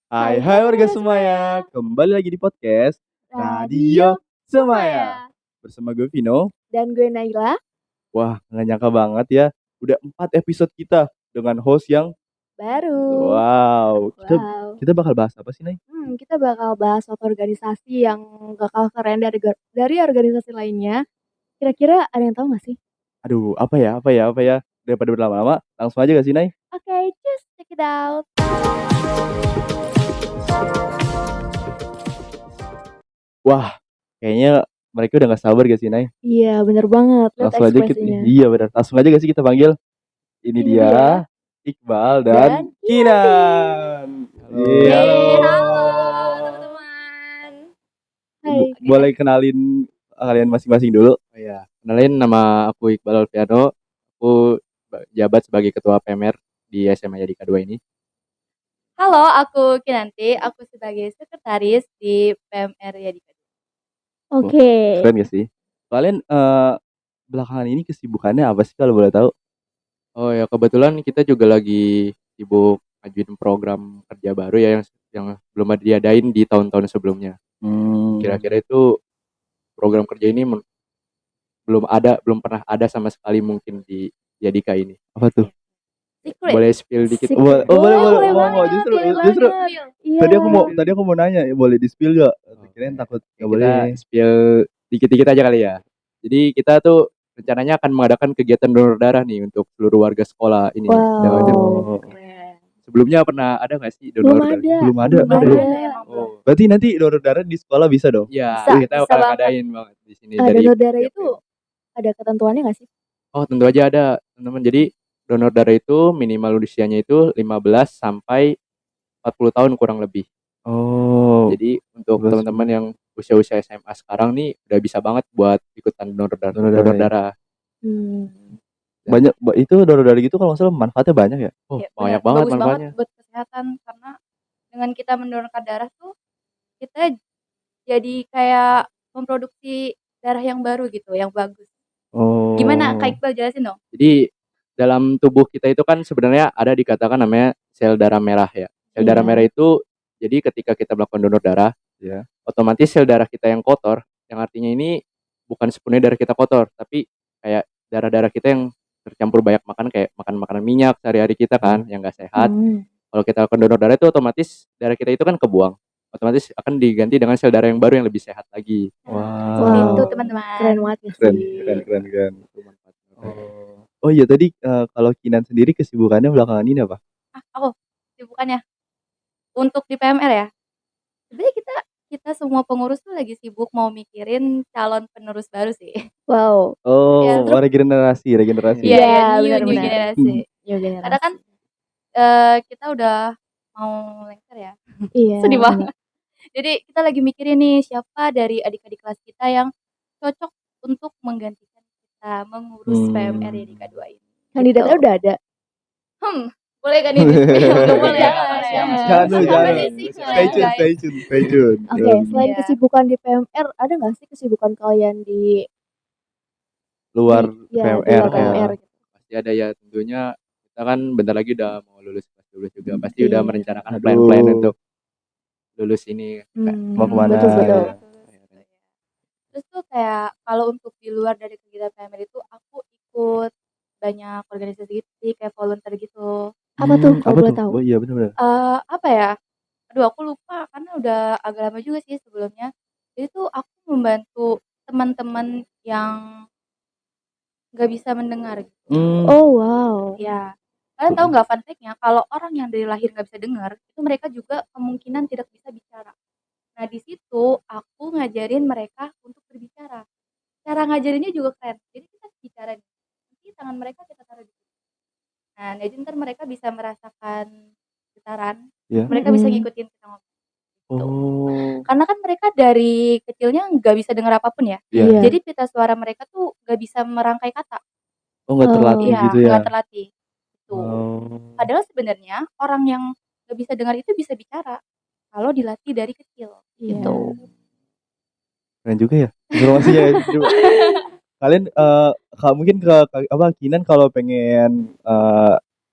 Hai warga Semaya, kembali lagi di podcast Radio Semaya. Bersama gue Vino. Dan gue Naila. Wah, gak nyangka banget ya, udah 4 episode kita dengan host yang baru. Wow. Kita bakal bahas apa sih, Nay? Kita bakal bahas suatu organisasi yang gak kalah keren dari organisasi lainnya. Kira-kira ada yang tahu gak sih? Aduh, apa ya? Daripada berlama-lama, langsung aja gak sih, Nay? Oke, just check it out. Wah, kayaknya mereka udah gak sabar gak sih, Nay? Iya, bener banget. Lihat Langsung aja kita, ekspresinya. iya benar. Langsung aja gak sih kita panggil? Ini dia Iqbal dan Kinan. Halo teman-teman. Hai. Boleh kenalin kalian masing-masing dulu? Oh ya, kenalin, nama aku Iqbal Alfiano. Aku jabat sebagai ketua PMR di SMA Yadika 2 ini. Halo, aku Kinanti. Aku sebagai sekretaris di PMR Yadika 2. Oke. Keren gak sih? Kalian belakangan ini kesibukannya apa sih kalau boleh tahu? Oh ya, kebetulan kita juga lagi sibuk ngajuin program kerja baru ya yang belum diadain di tahun-tahun sebelumnya. Kira-kira itu program kerja ini belum pernah ada sama sekali mungkin di Yadika ini. Apa tuh? Secret. Boleh spill dikit? Boleh. Justru Iya. tadi aku mau nanya, boleh di spill gak? Kirain takut gak boleh. Kita spill dikit-dikit aja kali ya. Jadi kita tuh rencananya akan mengadakan kegiatan donor darah nih untuk seluruh warga sekolah ini. Wow. Keren. Sebelumnya pernah ada nggak sih donor darah? Belum ada. Oh, Berarti nanti donor darah di sekolah bisa dong? iya, Bisa, kita bisa bakal banget. ngadain banget di sini dari Donor darah PMR. itu ada ketentuannya gak sih? Oh, tentu aja ada, teman-teman. Jadi donor darah itu minimal usianya itu 15 sampai 40 tahun kurang lebih. Oh. Jadi untuk Terus? teman-teman yang usia-usia SMA sekarang nih udah bisa banget buat ikutan donor darah. Banyak itu donor darah gitu kalau nggak salah manfaatnya banyak ya? Oh, Ya, banyak benar. banget Bagus manfaatnya. banget buat kesehatan, karena dengan kita mendonorkan darah tuh kita jadi kayak memproduksi darah yang baru gitu, yang bagus. Oh. Gimana Kak Iqbal, jelasin dong? Jadi dalam tubuh kita itu kan sebenarnya ada dikatakan namanya sel darah merah ya. Sel darah merah itu jadi ketika kita melakukan donor darah, ya, otomatis sel darah kita yang kotor, yang artinya ini bukan sepenuhnya darah kita kotor, tapi kayak darah-darah kita yang tercampur banyak kayak makan makanan minyak sehari-hari kita kan yang gak sehat. Kalau kita lakukan donor darah itu otomatis darah kita itu kan kebuang. Otomatis akan diganti dengan sel darah yang baru yang lebih sehat lagi. Wow. Itu teman-teman. Keren banget ya sih. Keren. Oh iya, tadi kalau Kinan sendiri kesibukannya belakangan ini apa? Aku kesibukannya untuk di PMR ya. Sebenarnya kita semua pengurus tuh lagi sibuk mau mikirin calon penerus baru sih. Wow. Oh, Ya, regenerasi. Iya, benar. new generasi. Karena kan kita udah mau lengser ya. Iya. Sedih banget. Jadi kita lagi mikirin nih siapa dari adik-adik kelas kita yang cocok untuk menggantikan kita mengurus PMR Yadika 2 ini. Kandidatnya udah ada. Boleh kan ini? Nggak boleh ya. Jangan. Stay tune. Oke, selain Iya. kesibukan di PMR, ada nggak sih kesibukan kalian di Luar di PMR luar PMR? Pasti ada ya, tentunya kita kan bentar lagi udah mau lulus kelas 12 juga. Pasti udah merencanakan Aduh. plan-plan untuk lulus ini. Mau kemana? Betul. Terus tuh kayak kalau untuk di luar dari kegiatan PMR itu aku ikut banyak organisasi gitu sih, kayak volunteer gitu. Apa tuh kalau boleh tahu? Oh iya benar. Apa ya? Aduh, aku lupa karena udah agak lama juga sih sebelumnya. Jadi tuh aku membantu teman-teman yang nggak bisa mendengar gitu. Oh wow. Ya, kalian tahu nggak fun fact-nya? Kalau orang yang dari lahir nggak bisa dengar, itu mereka juga kemungkinan tidak bisa bicara. Nah di situ aku ngajarin mereka untuk berbicara. Cara ngajarinnya juga keren. Jadi kita bicara nih, nanti tangan mereka kita taruh di sini. Nah, jadi ntar mereka bisa merasakan getaran. Iya. Mereka bisa ngikutin kita ngomong. Oh. Karena kan mereka dari kecilnya nggak bisa dengar apapun ya. Iya. Jadi pita suara mereka tuh nggak bisa merangkai kata. Oh, nggak terlatih Iya, gitu ya? nggak terlatih. Tuh. Padahal sebenarnya orang yang nggak bisa dengar itu bisa bicara kalau dilatih dari kecil. Gitu. Keren juga ya informasinya ya. Kalian mungkin ke Kinan kalau pengen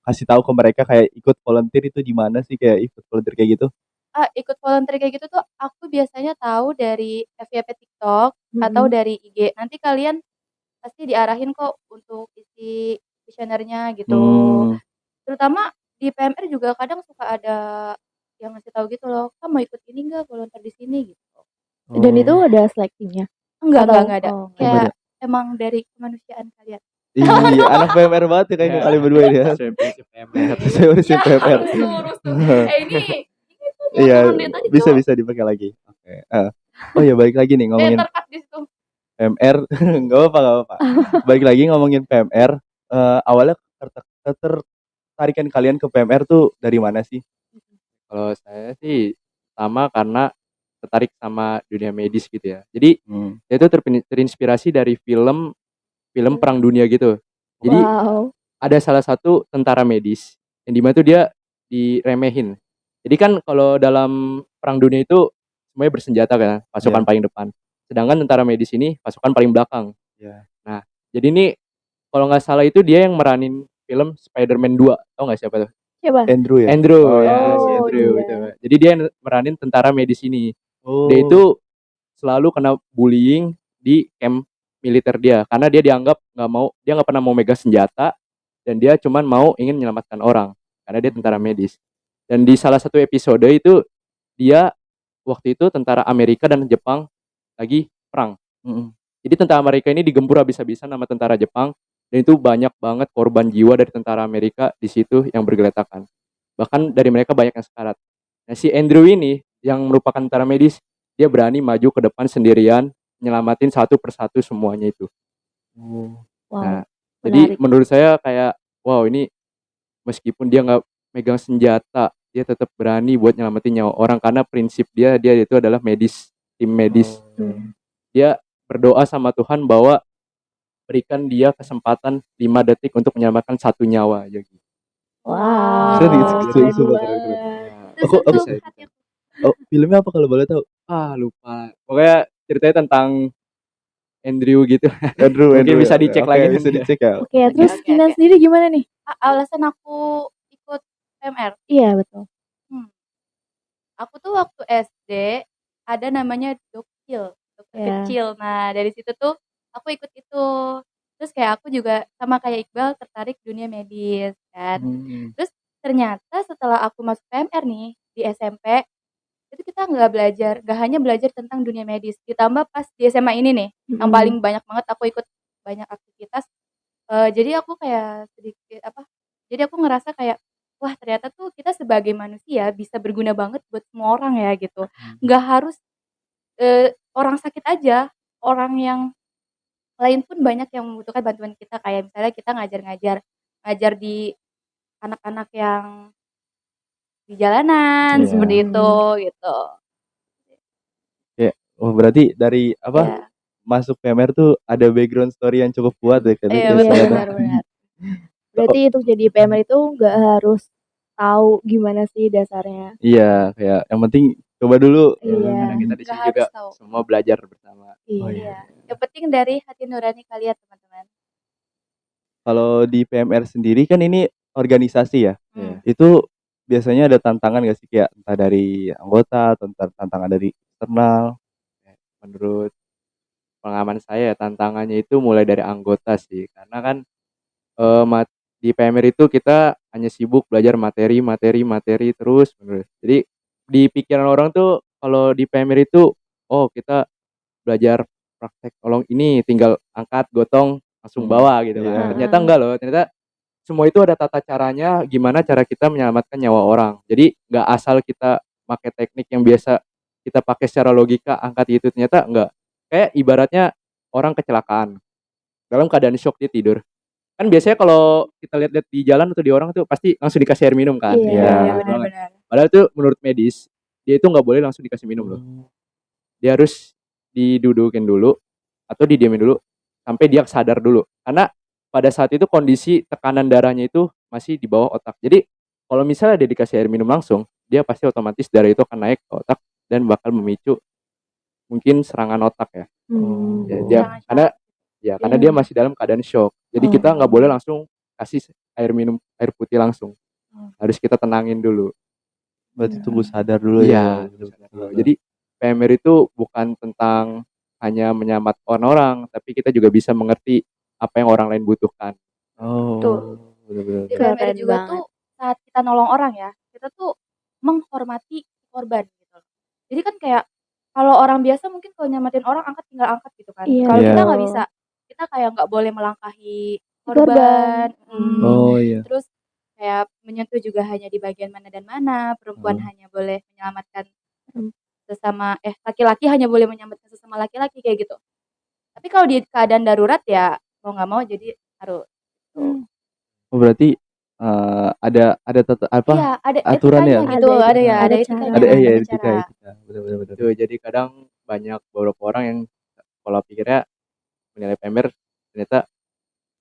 kasih tahu ke mereka kayak ikut volunteer itu di mana sih, kayak ikut volunteer kayak gitu? ikut volunteer kayak gitu tuh aku biasanya tahu dari FYP TikTok atau Mhm. dari IG. Nanti kalian pasti diarahin kok untuk isi kuesionernya gitu. Hmm. Terutama di PMR juga kadang suka ada yang ngasih tahu gitu loh, "Kak mau ikut ini enggak, volunteer di sini?" Gitu. Dan itu Oh. ada seleksinya? Enggak Atau enggak ada. oh, Oh, nggak Kayak ada. emang dari kemanusiaan kalian. Iya, anak PMR banget ya kayaknya Iya. kalian berdua ini ya. Sesuai prinsip PMR. Sesuai prinsip Ya, PMR. rusuh. Ini tuh mau Iya, turun dari tadi bisa tuh. bisa dipakai lagi. Oke. Oh ya balik lagi nih ngomongin Terkat di situ. PMR. Nggak apa-apa, nggak apa-apa. Balik lagi ngomongin PMR. Awalnya ketertarikan kalian ke PMR tuh dari mana sih? Kalau saya sih sama karena tertarik sama dunia medis gitu ya. Jadi Hmm. saya itu terinspirasi dari film perang dunia gitu. Jadi Wow. ada salah satu tentara medis yang dimana tuh dia diremehin. Jadi kan kalau dalam perang dunia itu semuanya bersenjata kan, pasukan Iya. paling depan. Sedangkan tentara medis ini pasukan paling belakang. Iya. Nah, jadi ini kalau nggak salah itu dia yang meranin film Spider-Man 2. Tahu nggak siapa tuh? Siapa? Andrew ya? Andrew Oh, ya, Andrew. si Oh, Andrew iya. itu. Jadi dia yang meranin tentara medis ini. Dia Oh. itu selalu kena bullying di camp militer dia karena dia dianggap dia nggak pernah mau megang senjata dan dia cuman ingin menyelamatkan orang karena dia tentara medis. Dan di salah satu episode itu dia waktu itu tentara Amerika dan Jepang lagi perang. Mm-mm. Jadi tentara Amerika ini digempur habis-habisan sama tentara Jepang dan itu banyak banget korban jiwa dari tentara Amerika di situ yang bergeletakan. Bahkan dari mereka banyak yang sekarat. Nah, si Andrew ini yang merupakan tentara medis, dia berani maju ke depan sendirian, nyelamatin satu persatu semuanya itu. Oh. Nah, Wow, jadi menarik. menurut saya kayak, wow ini meskipun dia nggak megang senjata, dia tetap berani buat nyelamatin nyawa orang karena prinsip dia itu adalah medis, tim medis. Hmm. Dia berdoa sama Tuhan bahwa berikan dia kesempatan 5 detik untuk menyelamatkan satu nyawa aja gitu. Wow, Keren gitu, keren sumpah keren. banget. Itu Aku sentuh bisa hati aku. filmnya apa kalau boleh tahu? lupa. Pokoknya ceritanya tentang Andrew gitu. Andrew Mungkin bisa ya. dicek Oke, lagi bisa nanti. dicek ya. Oke, Oke, terus oke, Kinan oke. sendiri gimana nih? Alasan aku ikut PMR. Iya, betul. Aku tuh waktu SD ada namanya Dokcil, dokter Iya. kecil. Nah, dari situ tuh aku ikut itu. Terus kayak aku juga sama kayak Iqbal tertarik dunia medis kan. Hmm. Terus ternyata setelah aku masuk PMR nih di SMP, itu kita nggak hanya belajar tentang dunia medis. Ditambah pas di SMA ini nih, yang Mhm. paling banyak banget aku ikut banyak aktivitas. Jadi aku kayak jadi aku ngerasa kayak, wah ternyata tuh kita sebagai manusia bisa berguna banget buat semua orang ya gitu. Nggak harus, orang sakit aja, orang yang lain pun banyak yang membutuhkan bantuan kita, kayak misalnya kita ngajar di anak-anak yang di jalanan, Iya. seperti itu, gitu. Berarti dari Iya masuk PMR tuh ada background story yang cukup kuat ya kali iya, ya benar Iya. benar ternyata. benar. Berarti untuk jadi PMR itu nggak harus tahu gimana sih dasarnya. Iya, kayak yang penting coba dulu. Iya. Karena kita di Nggak sini harus juga tahu. semua belajar bersama. Oh, Iya. Iya, yang penting dari hati nurani kalian teman-teman. Kalau di PMR sendiri kan ini organisasi ya. Hmm. Itu biasanya ada tantangan nggak sih kayak entah dari anggota atau entah tantangan dari eksternal? Menurut pengalaman saya tantangannya itu mulai dari anggota sih. Karena kan di PMR itu kita hanya sibuk belajar materi terus menerus. Jadi di pikiran orang tuh kalau di PMR itu, oh kita belajar praktek tolong ini tinggal angkat, gotong, langsung bawa gitu Iya. kan. Ternyata enggak loh, ternyata semua itu ada tata caranya gimana cara kita menyelamatkan nyawa orang. Jadi nggak asal kita pakai teknik yang biasa kita pakai secara logika angkat itu, ternyata enggak. Kayak ibaratnya orang kecelakaan dalam keadaan shock dia tidur. Kan biasanya kalau kita lihat-lihat di jalan atau di orang tuh pasti langsung dikasih air minum kan. Iya. Iya, Iya. iya benar-benar. Padahal tuh menurut medis dia itu nggak boleh langsung dikasih minum loh. Dia harus didudukin dulu atau didiamin dulu sampai dia sadar dulu. Karena pada saat itu kondisi tekanan darahnya itu masih di bawah otak. Jadi kalau misalnya dia dikasih air minum langsung, dia pasti otomatis darah itu akan naik ke otak dan bakal memicu mungkin serangan otak ya. Hmm. Karena dia masih dalam keadaan shock. Jadi kita nggak boleh langsung kasih air putih langsung. Harus kita tenangin dulu. Berarti tunggu sadar dulu Iya, ya. Betul, betul, betul. jadi PMR itu bukan tentang hanya menyelamatkan orang, tapi kita juga bisa mengerti apa yang orang lain butuhkan. Betul. Oh, bener, Di bener. PMR Keren juga banget. tuh saat kita nolong orang ya, kita tuh menghormati korban gitu. Jadi kan kayak kalau orang biasa mungkin kalau nyelamatin orang angkat tinggal angkat gitu kan. Iya, Kalau kita Iya. nggak betul. bisa. Kita kayak nggak boleh melangkahi Si korban. korban. Oh iya. Terus kayak menyentuh juga hanya di bagian mana dan mana. Perempuan Heeh. hanya boleh menyelamatkan laki-laki hanya boleh menyelamatkan sesama laki-laki kayak gitu. Tapi kalau di keadaan darurat ya mau nggak mau jadi harus. Hmm. Oh berarti ada Iya, ada aturan ya? etikanya gitu, ada ya, Ada ada cara. etikanya, Ada ya ada etika, cara. etika. Bener, bener, bener. Itu jadi kadang banyak beberapa orang yang pola pikirnya menilai PMR ternyata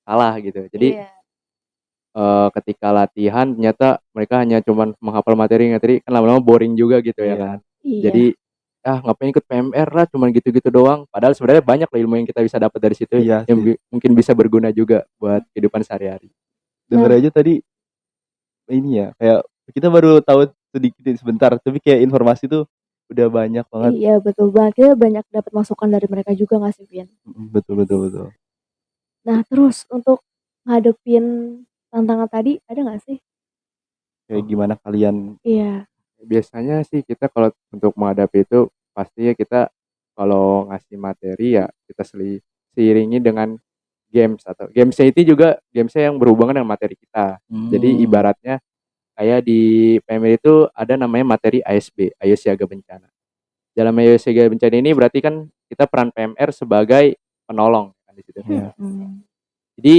salah gitu. Jadi Iya. ketika latihan ternyata mereka hanya cuman menghafal materi kan lama-lama boring juga gitu ya Iya. kan. Iya. Jadi ngapain ikut PMR lah cuman gitu-gitu doang. Padahal sebenarnya banyak loh ilmu yang kita bisa dapat dari situ Iya yang sih. mungkin bisa berguna juga buat kehidupan sehari-hari. Denger Nah. aja tadi ini ya, kayak kita baru tahu sedikit nih sebentar, tapi kayak informasi tuh udah banyak banget. Iya, betul banget. Kita banyak dapat masukan dari mereka juga nggak sih, Vin? Betul, betul, betul. Nah, terus untuk ngadepin tantangan tadi ada nggak sih? Kayak gimana kalian Iya. Biasanya sih kita kalau untuk menghadapi itu pastinya kita kalau ngasih materi ya kita seiringi dengan gamesnya itu juga gamesnya yang berhubungan dengan materi kita. Jadi ibaratnya kayak di PMR itu ada namanya materi ASB, Ayo Siaga Bencana. Dalam Ayo Siaga Bencana ini berarti kan kita peran PMR sebagai penolong kan di situ. Iya. Jadi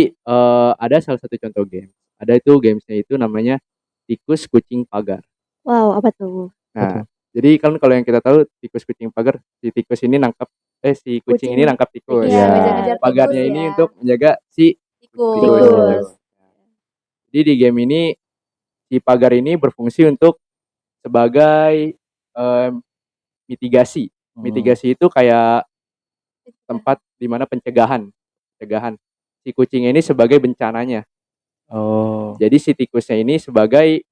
ada salah satu contoh game. Ada itu gamesnya itu namanya tikus kucing pagar. Wow, apa tuh? Nah, jadi kan kalau yang kita tahu tikus kucing pagar, si kucing ini nangkap tikus. Iya, Iya. ngejar-ngejar tikus Pagarnya ini ya. untuk menjaga si Tikus. Tikus. Jadi di game ini si pagar ini berfungsi untuk sebagai mitigasi. Mitigasi itu kayak tempat di mana pencegahan. Si kucing ini sebagai bencananya. Oh, Jadi si tikusnya ini sebagai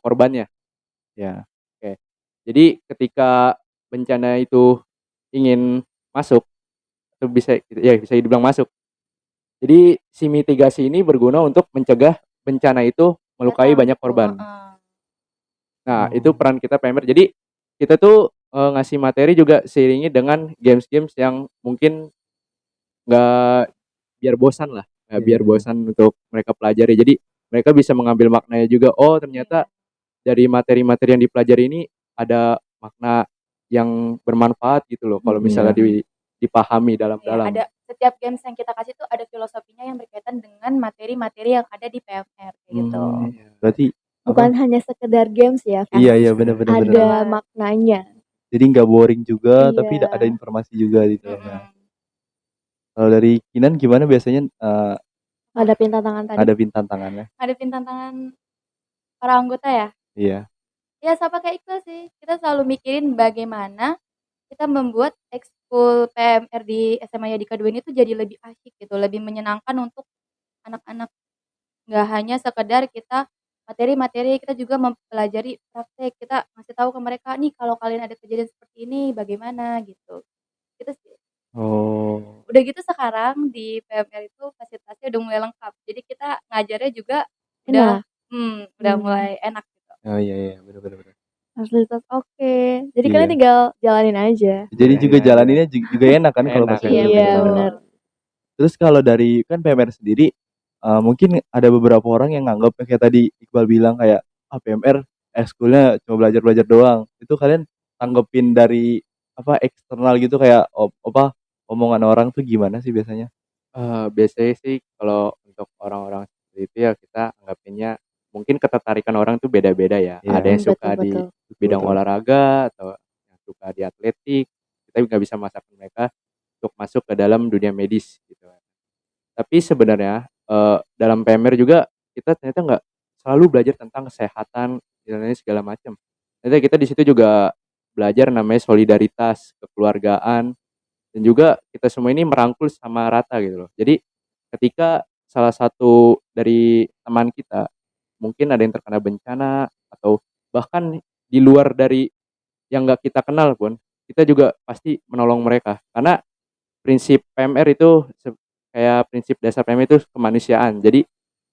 korbannya. ya. Oke. Jadi ketika bencana itu ingin masuk, atau bisa dibilang masuk. Jadi si mitigasi ini berguna untuk mencegah bencana itu melukai Datang banyak gitu, korban. heeh. Nah, itu peran kita PMR. Jadi kita tuh ngasih materi juga seiringi dengan games-games yang mungkin nggak biar bosan lah, nggak biar Iya. bosan untuk mereka pelajari. Jadi mereka bisa mengambil maknanya juga. Oh, ternyata dari materi-materi yang dipelajari ini ada makna yang bermanfaat gitu loh. Kalau misalnya dipahami Iya, dalam-dalam. ada setiap games yang kita kasih tuh ada filosofinya yang berkaitan dengan materi-materi yang ada di PMR kayak gitu. Berarti Bukan hanya sekedar games ya, Vin. iya, bener, bener, bener. Ada maknanya. Jadi nggak boring juga, tapi Iya. ada informasi juga gitu ya. Mm-mm. Kalau dari Kinan gimana biasanya Ngadapin tantangan tadi. ngadepin tantangannya? Ngadepin tantangan para anggota ya? Iya. Ya sama kayak Iqbal sih, kita selalu mikirin bagaimana kita membuat ekskul PMR di SMA Yadika 2 ini tuh jadi lebih asyik gitu, lebih menyenangkan untuk anak-anak. Nggak hanya sekedar kita materi-materi, kita juga mempelajari praktek, kita ngasih tahu ke mereka, "Nih kalau kalian ada kejadian seperti ini bagaimana?" Gitu. Gitu sih. Oh. Udah gitu sekarang di PMR itu fasilitasnya udah mulai lengkap, jadi kita ngajarnya juga udah udah mulai enak gitu. Oh iya, bener, bener, bener. Fasilitas oke. Jadi Iya. kalian tinggal jalanin aja. Jadi juga jalaninnya juga enak kan kalau Enak, fasilitas Iya, gitu. bener. Terus kalau dari kan PMR sendiri mungkin ada beberapa orang yang nganggap kayak tadi Iqbal bilang kayak PMR ekskulnya cuma belajar-belajar doang. Itu kalian tanggepin dari eksternal gitu kayak omongan orang tuh gimana sih biasanya? Biasanya sih kalau untuk orang-orang seperti itu ya kita anggapinnya mungkin ketertarikan orang tuh beda-beda ya. Iya. Ada yang suka Betul, di betul. bidang Betul. olahraga atau yang suka di atletik. Kita nggak bisa maksakan mereka untuk masuk ke dalam dunia medis gitu. Tapi sebenarnya dalam PMR juga kita ternyata nggak selalu belajar tentang kesehatan dan lain segala macam. Ternyata kita di situ juga belajar namanya solidaritas, kekeluargaan, dan juga kita semua ini merangkul sama rata gitu loh. Jadi ketika salah satu dari teman kita mungkin ada yang terkena bencana atau bahkan di luar dari yang nggak kita kenal pun, kita juga pasti menolong mereka. Karena prinsip PMR itu kayak prinsip dasar PMR itu kemanusiaan. Jadi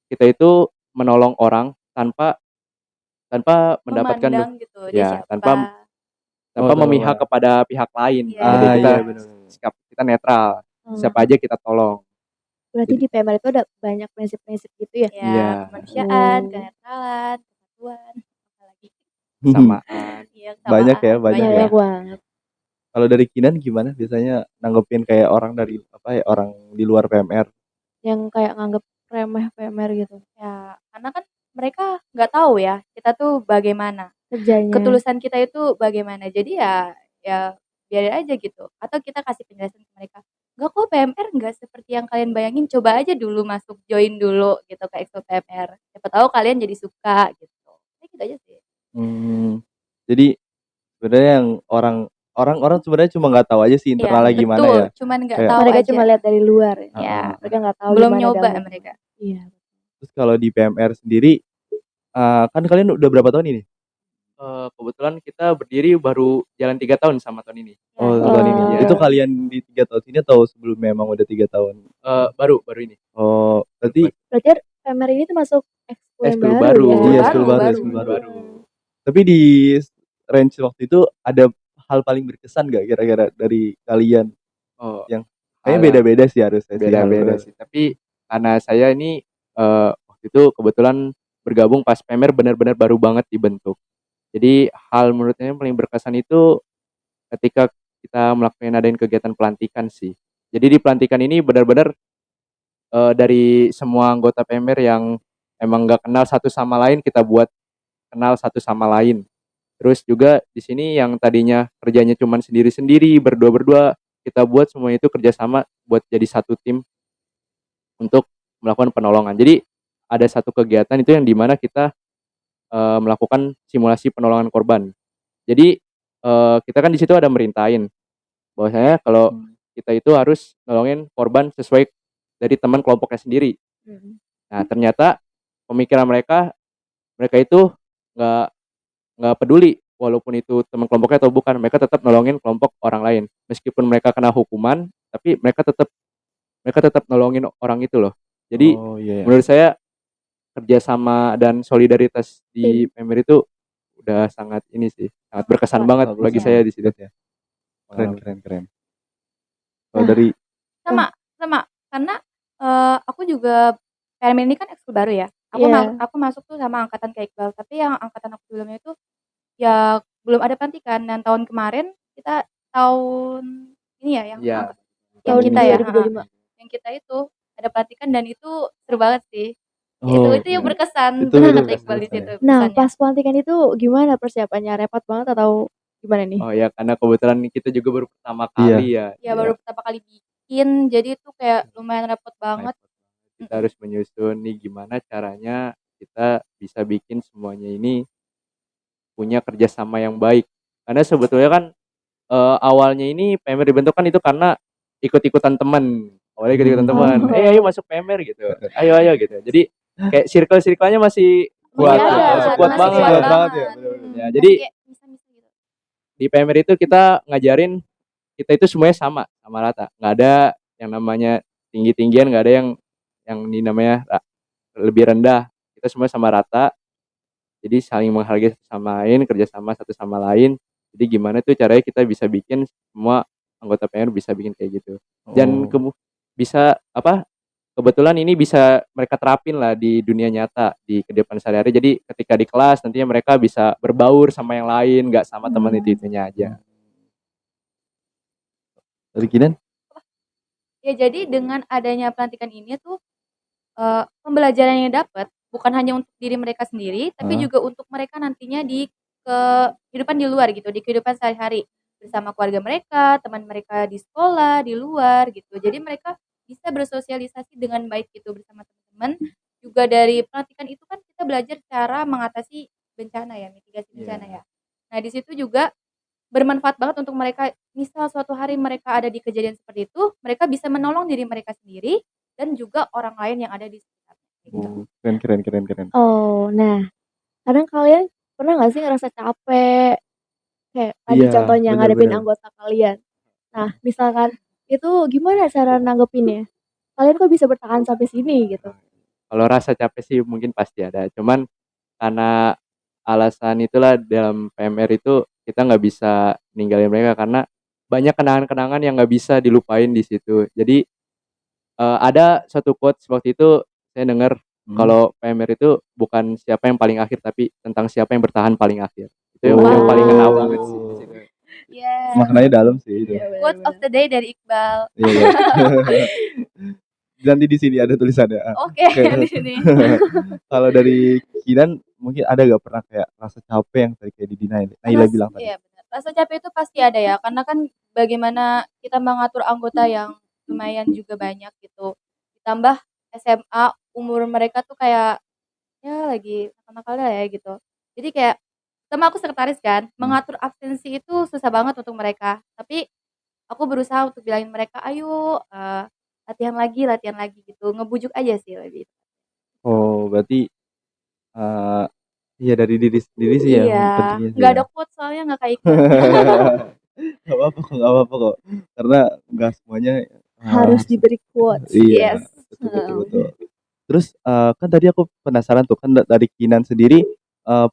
kita itu menolong orang tanpa tanpa mendapatkan Memandang gitu dia ya, siapa. tanpa memihak tanpa kepada pihak lain. Iya. Jadi kita iya bener. sikap kita netral. Oh, Siapa aja kita tolong. berarti Jadi di PMR itu ada banyak prinsip-prinsip gitu ya? Ya, iya, kemanusiaan, Oh. kenetralan, kesatuan, apalagi. kesamaan. Iya, Banyak ya, kesamaan. banyak Banyak ya. banget. Kalau dari Kinan gimana biasanya nanggepin kayak orang dari apa ya, orang di luar PMR? Yang kayak nganggep remeh PMR gitu Ya, karena kan mereka nggak tahu ya kita tuh bagaimana. kerjanya. Ketulusan kita itu bagaimana. Jadi ya biarin aja gitu. Atau kita kasih penjelasan ke mereka. Enggak kok PMR nggak seperti yang kalian bayangin. Coba aja dulu masuk join dulu gitu ke Expo PMR. Siapa tahu kalian jadi suka gitu. Ya gitu aja sih. Jadi sebenarnya yang orang-orang sebenarnya cuma nggak tahu aja sih Iya, internalnya gimana betul. ya. Cuman nggak Kayak tahu Mereka aja. cuma lihat dari luar ya. Ya, Mereka nggak tahu belum gimana nyoba dalamnya. mereka. Iya. terus kalau di PMR sendiri kan kalian udah berapa tahun ini? Kebetulan kita berdiri baru jalan 3 tahun sama tahun ini. Ya, Oh, jadi tahun ini. juga. Itu kalian di 3 tahun ini atau sebelumnya emang udah 3 tahun? Baru ini. Oh, berarti Berarti PMR ini termasuk ekskul yang Ekskul baru baru. ya? iya, Baru, school baru, baru. school baru. Baru. Tapi di range waktu itu ada hal paling berkesan gak kira-kira dari kalian? Oh, Yang kayaknya hal- beda-beda sih harusnya sih. beda-beda sih. Tapi karena saya ini waktu itu kebetulan bergabung pas PMR benar-benar baru banget dibentuk. Jadi hal menurut saya yang paling berkesan itu ketika kita ngadain kegiatan pelantikan sih. Jadi di pelantikan ini benar-benar dari semua anggota PMR yang emang nggak kenal satu sama lain kita buat kenal satu sama lain. Terus juga di sini yang tadinya kerjanya cuman sendiri-sendiri, berdua-berdua, kita buat semua itu kerjasama buat jadi satu tim untuk melakukan penolongan. Jadi ada satu kegiatan itu yang dimana kita melakukan simulasi penolongan korban. Jadi kita kan di situ ada merintahin bahwasanya kalau kita itu harus nolongin korban sesuai dari teman kelompoknya sendiri. Nah ternyata pemikiran mereka itu nggak peduli walaupun itu teman kelompoknya atau bukan, mereka tetap nolongin kelompok orang lain meskipun mereka kena hukuman, tapi mereka tetap nolongin orang itu loh. Jadi Oh iya. menurut saya kerjasama dan solidaritas di PMR itu udah sangat ini sih, sangat berkesan banget Bagus bagi ya. saya di situ. Ya. Keren. Kalau Nah. dari Sama. Karena aku juga PMR ini kan ekskul baru ya. Iya. Aku masuk tuh sama angkatan kayak Iqbal. Tapi yang angkatan aku sebelumnya itu ya belum ada pelantikan. Dan tahun kemarin kita tahun ini ya yang Iya. yang Tahun kita ya. 2025. Yang kita itu ada pelantikan dan itu seru banget sih. Oh, Itu yang berkesan. Itu Benar kata berkesan Iqbal di ya. situ. Nah, pesannya. pas pelantikan itu gimana persiapannya? Repot banget atau gimana nih? Oh ya karena kebetulan kita juga baru pertama Iya. kali ya. Ya baru pertama kali bikin. Jadi itu kayak lumayan repot banget. Kita harus menyusun nih gimana caranya kita bisa bikin semuanya ini punya kerjasama yang baik. Karena sebetulnya kan awalnya ini PMR dibentuk kan itu karena ikut-ikutan teman. Awalnya ikut-ikutan teman. Oh. Ayo masuk PMR gitu. Ayo gitu. Jadi kayak circle-circle-nya masih Kuat, Masih ada, ada, kuat masih banget. kuat banget ya, banget. bener-bener. Ya, jadi kayak bisa-bisa gitu. di PMR itu kita ngajarin kita itu semuanya sama rata. Nggak ada yang namanya tinggi-tinggian, nggak ada yang ini namanya lebih rendah. Kita semua sama rata. Jadi saling menghargai satu sama lain, kerjasama satu sama lain. Jadi gimana tuh caranya kita bisa bikin semua anggota PMR bisa bikin kayak gitu. Dan bisa kebetulan ini bisa mereka terapin lah di dunia nyata di kehidupan sehari-hari. Jadi ketika di kelas nantinya mereka bisa berbaur sama yang lain, nggak sama teman itu-itunya aja. Dari Kinan? Ya jadi dengan adanya pelantikan ini tuh pembelajaran yang dapat bukan hanya untuk diri mereka sendiri, tapi juga untuk mereka nantinya di kehidupan di luar gitu, di kehidupan sehari-hari bersama keluarga mereka, teman mereka di sekolah, di luar gitu. Jadi mereka bisa bersosialisasi dengan baik gitu bersama teman-teman. Juga dari pelantikan itu kan kita belajar cara mengatasi bencana ya, mitigasi bencana ya. Nah di situ juga bermanfaat banget untuk mereka. Misal suatu hari mereka ada di kejadian seperti itu, mereka bisa menolong diri mereka sendiri dan juga orang lain yang ada di sekitarnya. Gitu. Keren. Oh, nah kadang kalian pernah nggak sih ngerasa capek? Kayak tadi Iya, contohnya bener ngadepin bener. anggota kalian. Nah, misalkan itu gimana cara nanggepinnya? Kalian kok bisa bertahan sampai sini gitu? Kalau rasa capek sih mungkin pasti ada, cuman karena alasan itulah dalam PMR itu kita nggak bisa ninggalin mereka karena banyak kenangan-kenangan yang nggak bisa dilupain di situ. Jadi, ada satu quotes waktu itu saya dengar Mhm. kalau PMR itu bukan siapa yang paling akhir, tapi tentang siapa yang bertahan paling akhir. Itu yang paling ngena banget sih di Oh. situ. Iya, Maknanya dalam sih itu. Iya, quotes of benar-benar. the day dari Iqbal. Iya iya. Nanti di sini ada tulisannya. Oke, Oke. di sini. Kalau dari Kinan mungkin ada gak pernah kayak rasa capek yang tadi kayak di Naila bilang tadi? Iya benar. Rasa capek itu pasti ada ya, karena kan bagaimana kita mengatur anggota yang lumayan juga banyak gitu. Ditambah SMA umur mereka tuh kayak ya lagi nakal-nakalnya ya gitu. Jadi kayak sama aku sekretaris kan, Hmm. mengatur absensi itu susah banget untuk mereka. Tapi aku berusaha untuk bilangin mereka, "Ayo, latihan lagi," gitu. Ngebujuk aja sih lebih. Oh, berarti eh iya dari diri sendiri sih ya Iya, pentingnya sih nggak ya. ada quotes soalnya nggak kayak Iqbal. Gak apa-apa kok, gak apa-apa kok. Karena nggak semuanya Harus diberi quotes. iya, Yes. betul betul betul. Terus kan tadi aku penasaran tuh kan dari Kinan sendiri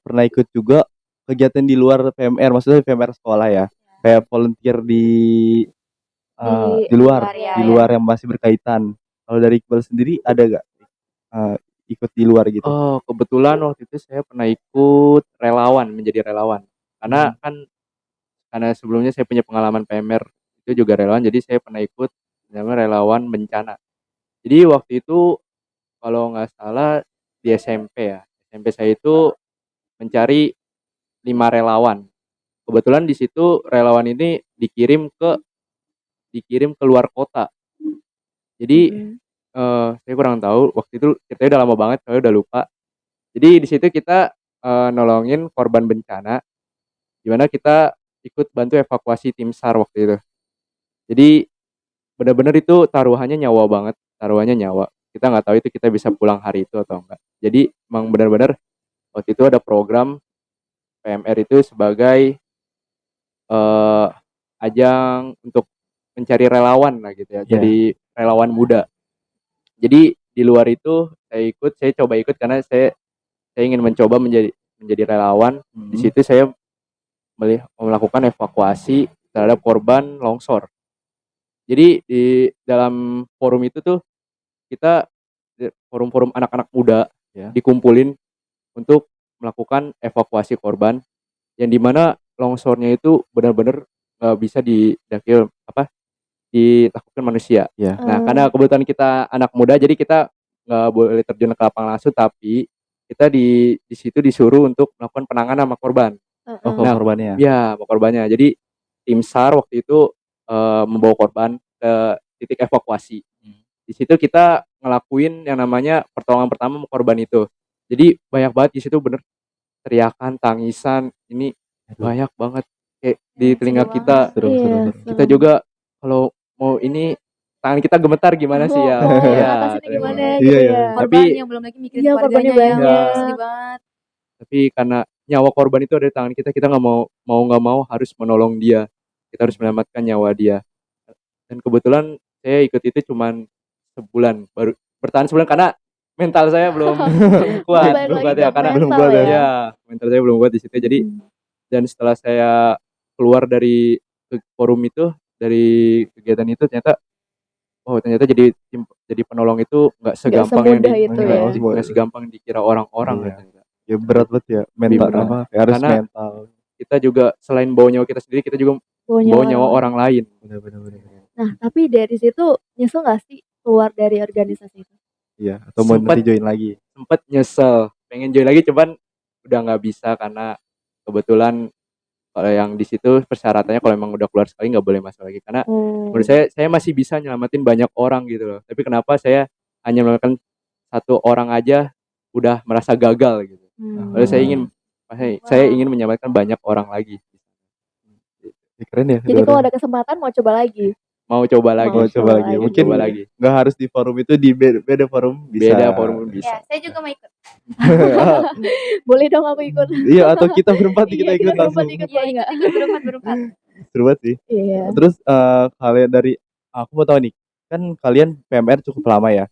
pernah ikut juga kegiatan di luar PMR, maksudnya PMR sekolah ya. Kayak volunteer Di di luar, Luar ya, di ya. luar yang masih berkaitan. Kalau dari Iqbal sendiri ada gak ikut di luar gitu? Oh, kebetulan waktu itu saya pernah ikut relawan, menjadi relawan. Karena Hmm. kan karena sebelumnya saya punya pengalaman PMR itu juga relawan, jadi saya pernah ikut namanya relawan bencana. Jadi waktu itu kalau nggak salah di SMP ya, SMP saya itu mencari 5 relawan. Kebetulan di situ relawan ini dikirim ke luar kota. Jadi, Mhm. saya kurang tahu waktu itu ceritanya udah lama banget, saya udah lupa. Jadi di situ kita, nolongin korban bencana, di mana kita ikut bantu evakuasi tim SAR waktu itu. Jadi bener-bener itu taruhannya nyawa banget, taruhannya nyawa. Kita nggak tahu itu kita bisa pulang hari itu atau enggak. Jadi emang bener-bener waktu itu ada program PMR itu sebagai, eee, ajang untuk mencari relawan lah gitu ya, Iya. jadi relawan muda. Jadi di luar itu saya coba ikut karena saya ingin mencoba menjadi relawan. Di Mhm. situ saya melakukan evakuasi terhadap korban longsor. Jadi di dalam forum itu tuh kita forum-forum anak-anak muda Ya. dikumpulin untuk melakukan evakuasi korban yang di mana longsornya itu benar-benar nggak bisa dilakukan manusia. Iya. Nah, karena kebetulan kita anak muda jadi kita nggak boleh terjun ke lapangan langsung, tapi kita di situ disuruh untuk melakukan penanganan sama korban. Oh, Heeh. kalau Nah, korbannya. iya sama korbannya. Jadi tim SAR waktu itu, membawa korban ke titik evakuasi. Di situ kita ngelakuin yang namanya pertolongan pertama sama korban itu. Jadi banyak banget di situ bener teriakan, tangisan, ini Aduh, banyak banget kayak di Ya, telinga sedih kita. banget. seru seru Iya, seru. Kita serem. juga kalau mau ini tangan kita gemetar gimana sih ya? Mau Iya, ngatasinnya teriak gimana banget. Iya gitu iya. ya. Tapi Korbannya belum lagi mikirin Iya, korbannya keluarganya ya, ya, banyak. sedih banget. tapi karena nyawa korban itu ada di tangan kita, kita nggak mau nggak mau harus menolong dia. Kita harus menyelamatkan nyawa dia. Dan kebetulan saya ikut itu cuman sebulan, baru bertahan sebulan karena mental saya belum belum Berarti kuat balik belum lagi kuat ke ya karena Belum mental kuat ya. ya. ya mental saya belum kuat di situ. Jadi Mhm. dan setelah saya keluar dari forum itu, dari kegiatan itu ternyata, oh ternyata jadi penolong itu nggak Nggak segampang yang semudah itu Enggak, ya. nggak segampang dikira orang-orang iya. loh ternyata. Ya berat banget ya, Lebih mental berat. apa, kayak harus Karena mental. kita juga selain bawa nyawa kita sendiri, kita juga Bawa bawa nyawa nyawa orang lain. orang lain. Bener bener bener. Nah, tapi dari situ nyesel nggak sih keluar dari organisasi itu? Iya, atau mau nanti Sempet join lagi. sempet nyesel, pengen join lagi cuman udah nggak bisa karena kebetulan kalau yang di situ persyaratannya kalau emang udah keluar sekali nggak boleh masuk lagi. Karena menurut Oh. saya masih bisa nyelamatin banyak orang gitu loh. Tapi kenapa saya hanya melakukan satu orang aja udah merasa gagal gitu. Padahal Hmm. saya ingin menyelamatkan banyak orang lagi. Ya, keren ya Jadi kedua kalau orang. ada kesempatan mau coba lagi? mau coba lagi. Mau coba lagi. Mau Mungkin coba lagi. nggak harus di forum itu, di beda forum bisa. Beda forum pun bisa. Ya, saya juga mau ikut. Boleh dong aku ikut. Iya, atau kita berempat kita Iya, ikut kita langsung. berempat ikut Iya, boleh nggak? ikut berempat. Seru banget sih. Iya. Terus kalian dari aku mau tahu nih, kan kalian PMR cukup lama ya.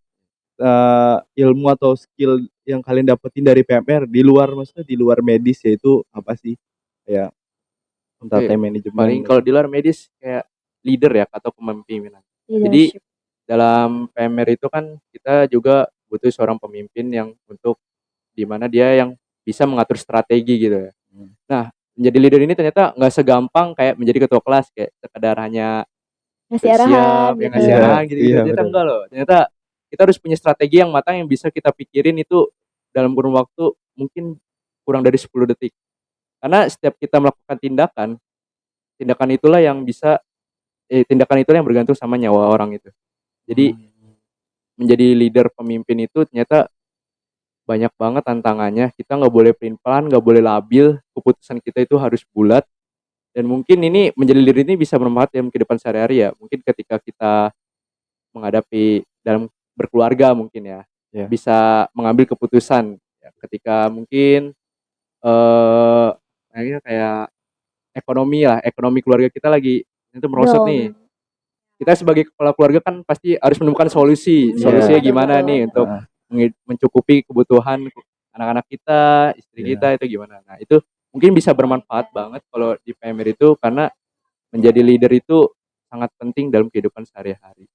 Ilmu atau skill yang kalian dapetin dari PMR di luar, maksudnya di luar medis yaitu apa sih? Kayak entah Oke, time management. paling kalau di luar medis kayak leader ya atau kepemimpinan. Jadi Leadership. dalam PMR itu kan kita juga butuh seorang pemimpin yang untuk dimana dia yang bisa mengatur strategi gitu ya. Nah, menjadi leader ini ternyata nggak segampang kayak menjadi ketua kelas kayak sekedar hanya Ngasih arahan siap yang gitu. ngasih Iya, arahan gitu, iya, ternyata benar. enggak loh. Ternyata kita harus punya strategi yang matang yang bisa kita pikirin itu dalam kurun waktu mungkin kurang dari 10 detik. Karena setiap kita melakukan tindakan itulah yang bisa tindakan itulah yang bergantung sama nyawa orang itu. Jadi menjadi leader pemimpin itu ternyata banyak banget tantangannya. Kita nggak boleh pelin-pelan, nggak boleh labil. Keputusan kita itu harus bulat. Dan mungkin ini menjadi leader ini bisa bermanfaat dalam kehidupan sehari-hari ya. Mungkin ketika kita menghadapi dalam berkeluarga mungkin ya, Iya. bisa mengambil keputusan. Ya, ketika mungkin kayaknya kayak ekonomi keluarga kita lagi itu merosot Down. nih. Kita sebagai kepala keluarga kan pasti harus menemukan solusi. Iya. Solusinya Betul, gimana betul. nih untuk Heeh. mencukupi kebutuhan anak-anak kita, istri Iya. kita itu gimana. Nah, itu mungkin bisa bermanfaat banget kalau di PMR itu karena menjadi leader itu sangat penting dalam kehidupan sehari-hari.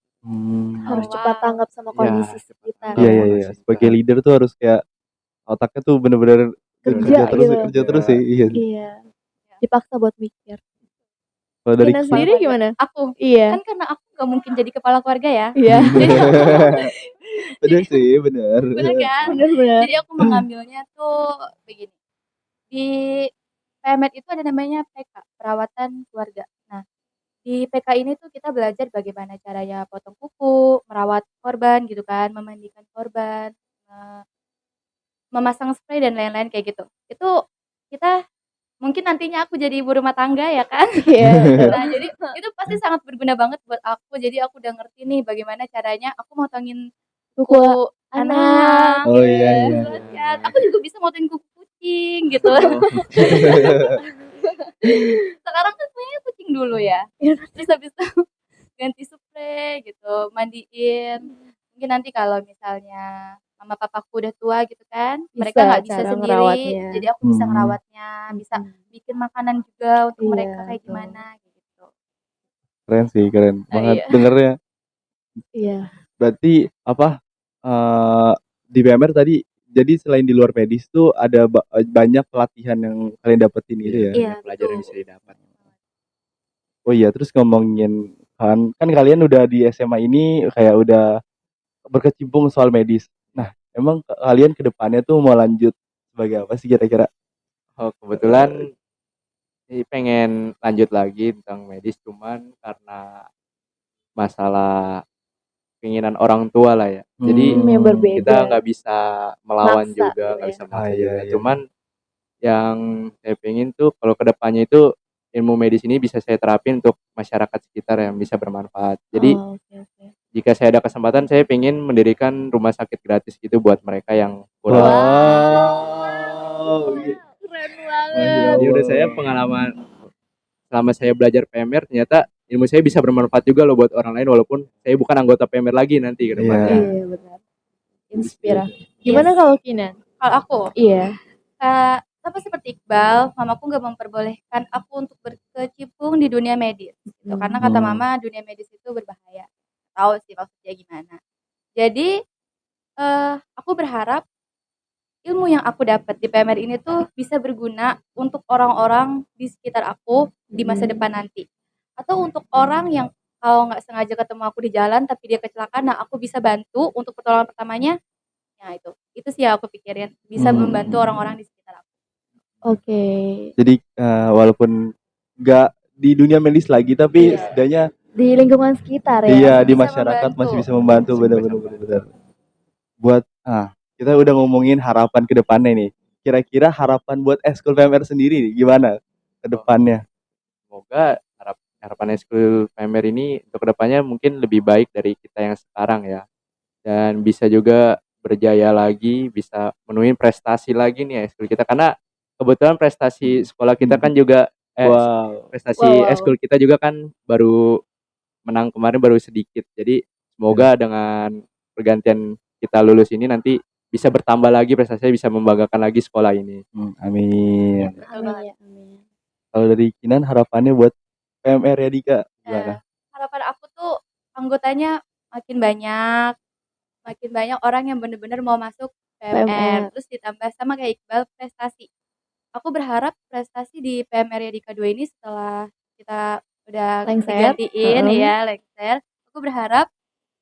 Harus Oh, cepat wow. tanggap sama Iya, kondisi cepat sekitar Iya, tanggap iya, ya. iya. kondisi Sebagai kita. leader tuh harus kayak otaknya tuh bener-bener Kerja gitu. kerja terus sih. Iya. Iya. Dipaksa buat mikir. Kalau dari Kina Kepala sendiri keluarga. gimana? Aku. Iya. Kan karena aku nggak mungkin jadi kepala keluarga ya. Iya. Jadi bener sih, bener. bener kan? Bener-bener. Jadi aku mengambilnya tuh begini. Di PMR itu ada namanya PK, perawatan keluarga. Nah, di PK ini tuh kita belajar bagaimana caranya potong kuku, merawat korban gitu kan, memandikan korban, memasang spray dan lain-lain kayak gitu. Itu kita mungkin nantinya aku jadi ibu rumah tangga ya kan. Iya, betul. Nah, jadi itu pasti sangat berguna banget buat aku. Jadi aku udah ngerti nih bagaimana caranya aku motongin Kuku kuku anak. anak Oh gitu iya, kan. iya. Terus kan aku juga bisa motongin kuku kucing gitu. Sekarang kan punya kucing dulu ya. Terus habis itu ganti spray gitu, mandiin. Mungkin nanti kalau misalnya mama papaku udah tua gitu kan, mereka Bisa nggak bisa cara sendiri, ngerawatnya. jadi aku bisa ngerawatnya, bisa bikin makanan juga untuk mereka Iya, kayak betul. gimana gitu. Keren sih, keren Nah, banget iya. dengernya. Iya. Berarti apa, di PMR tadi jadi selain di luar medis tuh ada banyak pelatihan yang kalian dapetin gitu ya? Iya, Banyak pelajaran yang betul. bisa didapat. Oh iya, terus ngomongin kan kalian udah di SMA ini kayak udah berkecimpung soal medis. Nah, emang kalian ke depannya tuh mau lanjut sebagai apa sih kira-kira? Oh, kebetulan pengen lanjut lagi tentang medis cuman karena masalah keinginan orang tua lah ya. Jadi Yang berbeda. kita nggak bisa melawan Maksa juga, gitu nggak ya. bisa maksa iya, juga. iya. Cuman yang saya pengen tuh kalau kedepannya itu ilmu medis ini bisa saya terapin untuk masyarakat sekitar yang bisa bermanfaat. Jadi Oh, oke. jika saya ada kesempatan saya pengen mendirikan rumah sakit gratis gitu buat mereka yang kurang. Wow. Keren Masya banget. Jadi udah saya Allah. pengalaman selama saya belajar PMR ternyata ilmu saya bisa bermanfaat juga loh buat orang lain walaupun saya bukan anggota PMR lagi nanti ke depannya. Iya. Iya, benar. Inspirasi. Yes. Gimana kalau Kinan? Kalau aku, Iya. sama seperti Iqbal, mamaku nggak memperbolehkan aku untuk berkecimpung di dunia medis gitu. Karena kata mama dunia medis itu berbahaya. Tahu sih maksudnya gimana. Jadi aku berharap ilmu yang aku dapat di PMR ini tuh bisa berguna untuk orang-orang di sekitar aku di masa depan nanti. Atau untuk orang yang kalau nggak sengaja ketemu aku di jalan tapi dia kecelakaan, nah aku bisa bantu untuk pertolongan pertamanya. Nah itu sih yang aku pikirin, bisa membantu orang-orang di sekitar aku. Oke. Jadi walaupun nggak di dunia medis lagi tapi setidaknya Di lingkungan sekitar ya. iya Masih di bisa masyarakat membantu. masih bisa membantu benar-benar. Buat kita udah ngomongin harapan ke depannya nih. Kira-kira harapan buat Eskul PMR sendiri nih, gimana ke depannya? Semoga harapan eskul PMR ini untuk kedepannya mungkin lebih baik dari kita yang sekarang ya. Dan bisa juga berjaya lagi, bisa menuhin prestasi lagi nih eskul kita. Karena kebetulan prestasi sekolah kita kan juga Wow. prestasi Wow. eskul kita juga kan baru menang kemarin baru sedikit. Jadi semoga dengan pergantian kita lulus ini nanti bisa bertambah lagi prestasinya, bisa membanggakan lagi sekolah ini. Amin. Betul banget. Amin. Kalau dari Kinan harapannya buat PMR ya Dika, gimana? Harapan aku tuh anggotanya makin banyak orang yang bener-bener mau masuk PMR. PMR. Terus ditambah sama kayak Iqbal prestasi. Aku berharap prestasi di PMR Yadika 2 ini setelah kita udah Lengser. digantiin ya lengser, aku berharap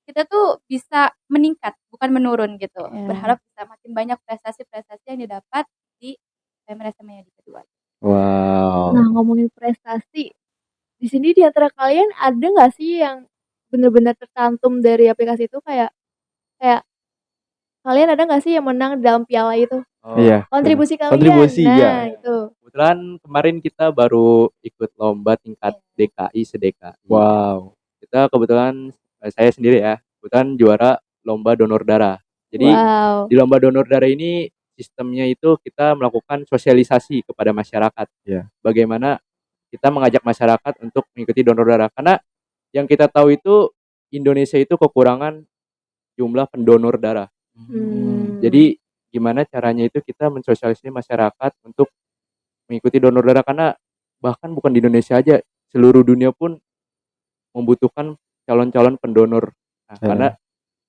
kita tuh bisa meningkat bukan menurun gitu. Iya. Berharap bisa makin banyak prestasi-prestasi yang didapat di PMR SMA Yadika 2. Wow. Nah, ngomongin prestasi, di sini di antara kalian ada nggak sih yang benar-benar tercantum dari aplikasi itu kayak kalian ada nggak sih yang menang dalam piala itu? Iya. Kontribusi kalian. Kontribusi, nah, ya. itu. Kebetulan kemarin kita baru ikut lomba tingkat DKI se-DKI. Wow. Kita kebetulan saya sendiri ya, kebetulan juara lomba donor darah. Jadi Wow. di lomba donor darah ini sistemnya itu kita melakukan sosialisasi kepada masyarakat. Iya. Bagaimana kita mengajak masyarakat untuk mengikuti donor darah. Karena yang kita tahu itu Indonesia itu kekurangan jumlah pendonor darah. Jadi gimana caranya itu kita mensosialisasi masyarakat untuk mengikuti donor darah, karena bahkan bukan di Indonesia aja, seluruh dunia pun membutuhkan calon-calon pendonor. Nah, karena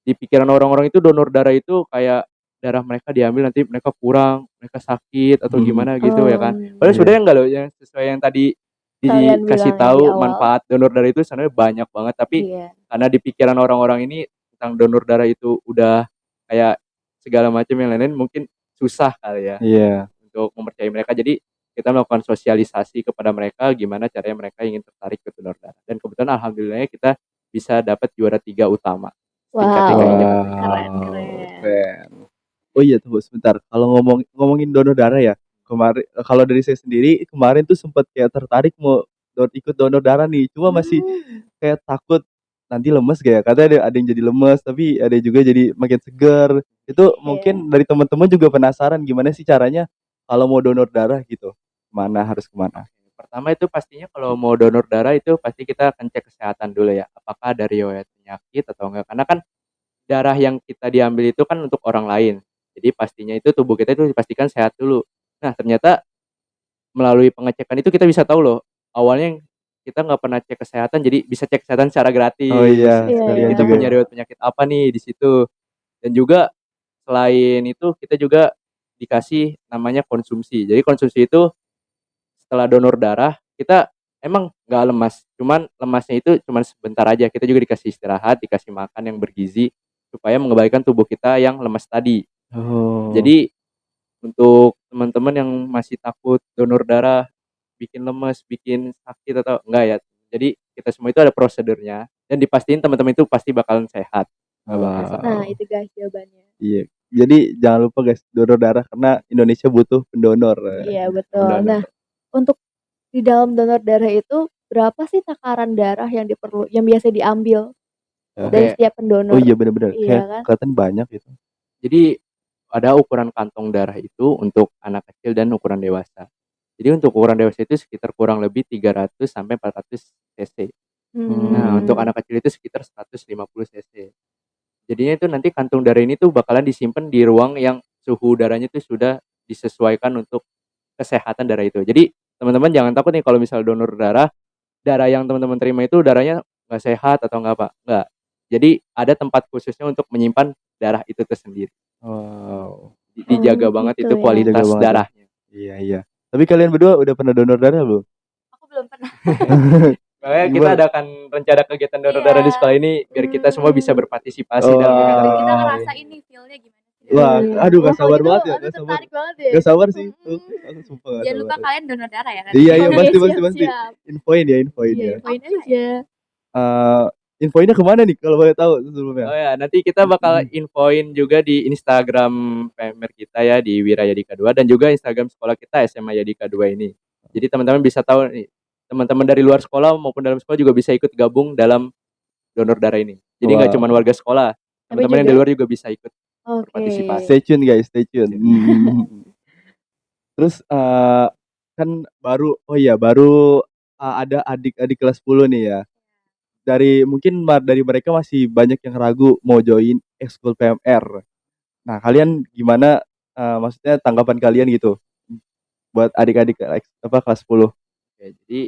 di pikiran orang-orang itu donor darah itu kayak darah mereka diambil nanti mereka kurang, mereka sakit atau gimana gitu ya kan. Padahal sebenarnya enggak loh, yang sesuai yang tadi Kalian dikasih bilang tahu di awal. manfaat donor darah itu sebenarnya banyak banget, tapi Iya. karena di pikiran orang-orang ini tentang donor darah itu udah kayak segala macam yang lain-lain, mungkin susah kali ya Iya. untuk mempercayai mereka. Jadi kita melakukan sosialisasi kepada mereka gimana caranya mereka ingin tertarik ke donor darah. Dan kebetulan alhamdulillahnya kita bisa dapat juara 3 utama. Tingkat Wow. DKI Jakarta. Keren. Oh iya tunggu sebentar. Kalau ngomongin donor darah ya, kemarin kalau dari saya sendiri kemarin tuh sempat kayak tertarik mau ikut donor darah nih. Cuma masih kayak takut nanti lemes gak ya? Katanya ada yang jadi lemes, tapi ada juga jadi makin seger. Itu mungkin dari teman-teman juga penasaran gimana sih caranya kalau mau donor darah gitu. Harus kemana? Pertama itu pastinya kalau mau donor darah itu pasti kita akan cek kesehatan dulu ya. Apakah ada riwayat penyakit atau enggak. Karena kan darah yang kita diambil itu kan untuk orang lain. Jadi pastinya itu tubuh kita itu dipastikan sehat dulu. Nah, ternyata melalui pengecekan itu kita bisa tahu loh. Awalnya kita nggak pernah cek kesehatan, jadi bisa cek kesehatan secara gratis. Oh iya, sekalian Kita juga. punya riwayat penyakit apa nih di situ. Dan juga selain itu kita juga dikasih namanya konsumsi. Jadi konsumsi itu setelah donor darah kita emang nggak lemas, cuman lemasnya itu cuman sebentar aja. Kita juga dikasih istirahat, dikasih makan yang bergizi supaya mengembalikan tubuh kita yang lemas tadi. Oh. Jadi untuk teman-teman yang masih takut donor darah bikin lemes, bikin sakit atau enggak ya. Jadi kita semua itu ada prosedurnya dan dipastiin teman-teman itu pasti bakalan sehat. Nah, itu guys jawabannya. Iya. Jadi jangan lupa guys donor darah karena Indonesia butuh pendonor. Iya, betul. Nah, untuk di dalam donor darah itu berapa sih takaran darah yang biasa diambil dari setiap pendonor? Oh iya benar-benar. Iya Kayak kan? kelihatan banyak gitu. Jadi ada ukuran kantong darah itu untuk anak kecil dan ukuran dewasa. Jadi untuk ukuran dewasa itu sekitar kurang lebih 300 sampai 400 cc. Nah, untuk anak kecil itu sekitar 150 cc. Jadinya itu nanti kantung darah ini tuh bakalan disimpan di ruang yang suhu darahnya itu sudah disesuaikan untuk kesehatan darah itu. Jadi teman-teman jangan takut nih kalau misal donor darah yang teman-teman terima itu darahnya nggak sehat atau nggak apa. Nggak. Jadi ada tempat khususnya untuk menyimpan darah itu tersendiri. Wow. Dijaga banget gitu itu ya. kualitas Dijaga banget ya. darahnya. Iya. Tapi kalian berdua udah pernah donor darah belum? Aku belum pernah. Makanya kita adakan rencana kegiatan donor darah di sekolah ini biar kita semua bisa berpartisipasi dalam kegiatan Biar ini. kita ngerasain nih feel-nya gimana sih. Wah, aduh gak sabar gitu, banget ya. aduh tertarik banget ya. Gak sabar sih. Aku sumpah gak Jangan lupa sabar. kalian donor darah ya kan. Iya Oke, pasti. siap. Infoin ya. Iya, infoin aja. Infoinnya kemana nih kalau boleh tahu sebelumnya? Oh ya, nanti kita bakal infoin juga di Instagram PMR kita ya di Wira Yadika 2 dan juga Instagram sekolah kita SMA Yadika 2 ini. Jadi teman-teman bisa tahu nih teman-teman dari luar sekolah maupun dalam sekolah juga bisa ikut gabung dalam donor darah ini. Jadi nggak Wow. cuma warga sekolah, Tapi teman-teman yang di juga luar juga bisa ikut oke. berpartisipasi. Stay tune guys, stay tune. Terus kan baru ada adik-adik kelas 10 nih ya. Dari mereka masih banyak yang ragu mau join ekskul PMR. Nah, kalian gimana, maksudnya tanggapan kalian gitu buat adik-adik kelas 10? Oke, jadi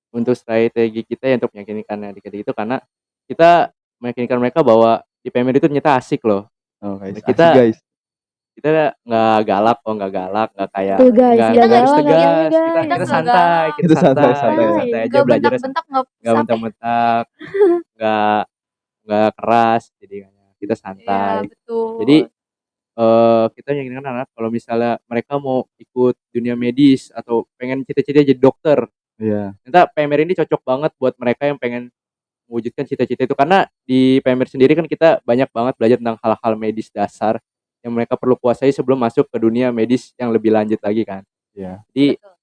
untuk strategi kita ya untuk meyakinkan adik-adik itu karena kita meyakinkan mereka bahwa di PMR itu ternyata asik loh. Oh, guys, asik Kita guys. kita nggak galak kok, nggak galak, nggak kayak Tuh guys, nggak nggak harus galak katanya tegas. Kita guys. Kita nggak santai, galak. kita Itu santai, santai, santai. santai aja Nggak belajarnya bentak-bentak, nggak nggak sampai. bentak-bentak, nggak nggak keras, jadi kita Iya, santai. betul. Jadi kita meyakinkan anak kalau misalnya mereka mau ikut dunia medis atau pengen cita-cita jadi dokter, Iya. ternyata PMR ini cocok banget buat mereka yang pengen mewujudkan cita-cita itu. Karena di PMR sendiri kan kita banyak banget belajar tentang hal-hal medis dasar yang mereka perlu kuasai sebelum masuk ke dunia medis yang lebih lanjut lagi kan. Iya. Jadi Betul.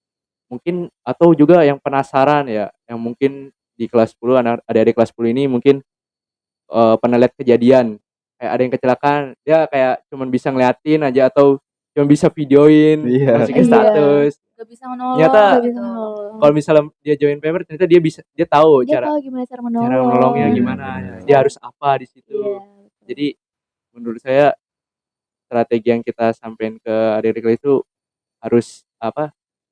mungkin atau juga yang penasaran ya, yang mungkin di kelas 10 adik-adik kelas 10 ini mungkin pernah lihat kejadian kayak ada yang kecelakaan, dia kayak cuman bisa ngeliatin aja atau cuma bisa videoin, Iya. masukin Iya. status. Nggak bisa menolong Ternyata Nggak bisa gitu. menolong. kalau misalnya dia join PMR ternyata dia tahu Dia cara tahu gimana cara cara menolongnya menolong. gimana, Benar. dia harus apa di situ. Iya. Jadi menurut saya strategi yang kita sampaikan ke adik-adik itu harus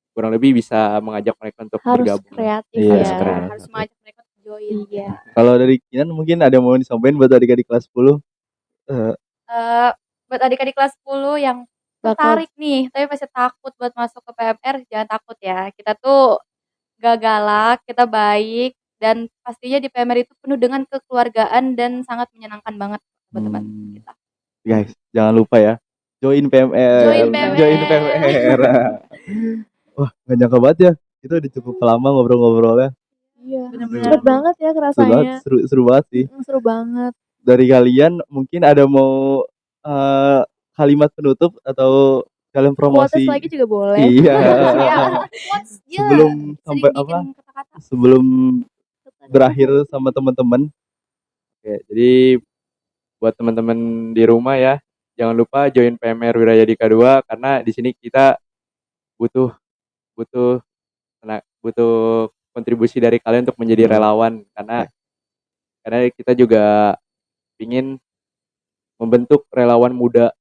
kurang lebih bisa mengajak mereka untuk Harus bergabung. kreatif Iya. ya. Harus kreatif. mengajak mereka untuk join. Iya. Kalau dari Kinan mungkin ada mau disampaikan buat adik-adik kelas 10? Buat adik-adik kelas 10 yang Bakal tertarik nih, tapi masih takut buat masuk ke PMR, jangan takut ya. Kita tuh gak galak, kita baik, dan pastinya di PMR itu penuh dengan kekeluargaan dan sangat menyenangkan banget buat teman kita. Guys, jangan lupa ya. Join PMR. Join PMR. Join PMR. Wah, gak nyangka banget ya. Itu udah cukup lama ngobrol-ngobrolnya. iya. Bener-bener. Cepet banget ya Seru banget, kerasanya. seru banget sih. Seru banget. Dari kalian mungkin ada mau kalimat penutup atau kalian Quotes promosi? lagi juga boleh. Iya. Ya, quotes dia Sebelum sering sampai bikin kata-kata. sebelum berakhir sama teman-teman. Oke, jadi buat teman-teman di rumah ya, jangan lupa join PMR Wirayadika 2 karena di sini kita butuh kontribusi dari kalian untuk menjadi relawan karena kita juga ingin membentuk relawan muda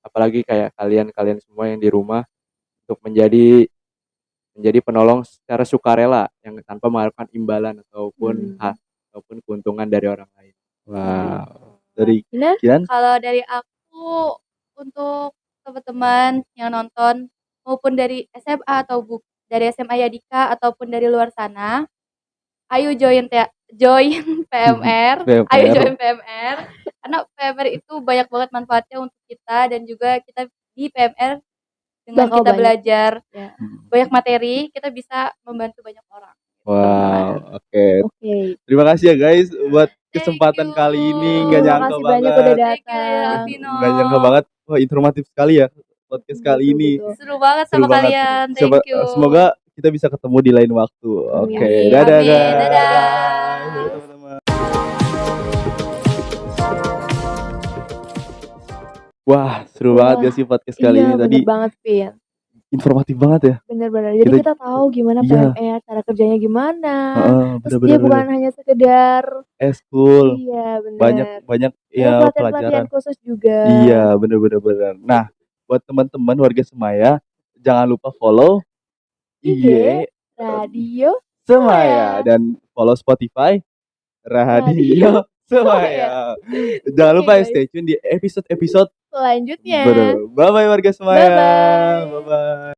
apalagi kayak kalian semua yang di rumah untuk menjadi penolong secara sukarela yang tanpa mengharapkan imbalan ataupun keuntungan dari orang lain. Wow. Dari Ina? Kian? Kalau dari aku untuk teman-teman yang nonton maupun dari SMA atau dari SMA Yadika ataupun dari luar sana, ayo join PMR, ayo join PMR karena PMR itu banyak banget manfaatnya untuk kita dan juga kita di PMR dengan Bakal kita banyak. belajar Ya. banyak materi, kita bisa membantu banyak orang. Wow, oke. Oke. Terima kasih ya guys buat Thank kesempatan you. kali ini. Gak Terima nyangka kasih banyak banget. udah Thank you, datang. Alvino. Gak nyangka banget. Wah, informatif sekali ya podcast kali Betul, ini. betul. Seru banget Seru sama banget. kalian. Thank you. Semoga kita bisa ketemu di lain waktu. Oke, Amin. dadah Amin. guys. Dadah. Dadah, teman-teman. Wah, seru banget Wah, ya sih podcast kali Iya, ini tadi. bener banget, Vin. Informatif banget ya. Bener-bener. Jadi kita tahu gimana Iya. PMR, cara kerjanya gimana. Terus Bener-bener. dia bukan hanya sekedar Eskul. iya, bener. Banyak Ada ya pelatihan-pelatihan pelajaran. khusus juga. Iya, bener. Nah, buat teman-teman warga Semaya, jangan lupa follow IG Radio Semaya dan follow Spotify Radio Semaya. Jangan lupa ya, guys. stay tune di episode-episode Selanjutnya. Bye bye warga Semaya. Bye-bye. Bye bye.